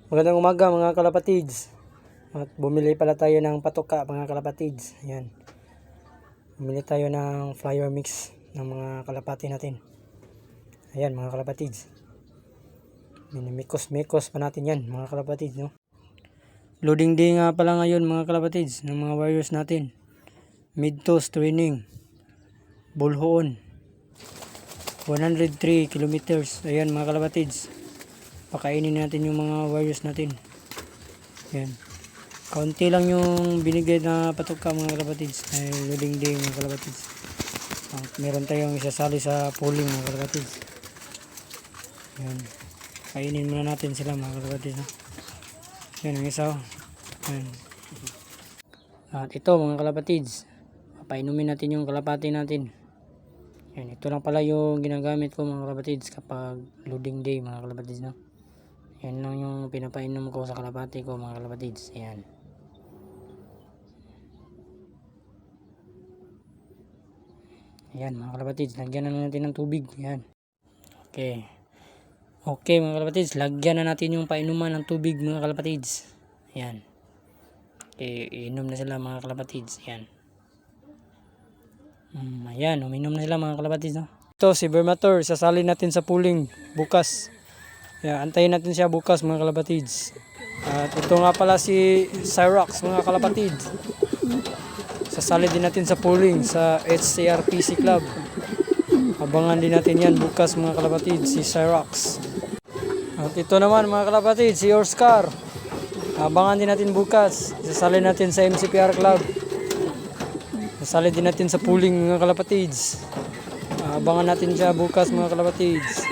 Magandang umaga mga kalapatids. At bumili pala tayo ng patoka mga kalapatids. Ayan. Bumili tayo ng flour mix ng mga kalapati natin. Ayan mga kalapatids. Minimikos-mikos pa natin yan mga kalapatids, no? Loading day nga pala ngayon mga kalapatids ng mga warriors natin. Mid-toast training. Bulhoon. 103 kilometers. Ayan mga kalapatids. Pakainin natin yung mga warriors natin. Ayan. Kaunti lang yung binigay na patoka mga kalapatids. Ay loading day mga kalapatids. Meron tayong isasali sa pooling mga kalapatids. Ayan. Kainin muna natin sila mga kalapatids. Ayan ang isa. Ayan. At ito mga kalapatids. Papainumin natin yung kalapati natin. Ayan. Ito lang pala yung ginagamit ko mga kalapatids kapag loading day mga kalapatids, no? Yan lang yung pinapainom ko sa kalapati ko mga kalapatids. Ayan. Ayan mga kalapatids. Lagyan na natin ng tubig. Ayan. Okay. Okay mga kalapatids. Lagyan na natin yung painuman ng tubig mga kalapatids. Ayan. Okay. Iinom na sila mga kalapatids. Ayan. Ayan. Uminom na sila mga kalapatids, no? Ito si Vermator. Sasali natin sa pooling bukas. Yan, antayin natin siya bukas mga kalapatids. At ito nga pala si Cyrox mga kalapatids. Sasali din natin sa pooling sa HCRPC Club. Abangan din natin yan bukas mga kalapatids, si Cyrox. At ito naman mga kalapatids, si Oscar. Abangan din natin bukas. Sasali natin sa MCPR Club. Sasali din natin sa pooling mga kalapatids. Abangan natin siya bukas mga kalapatids.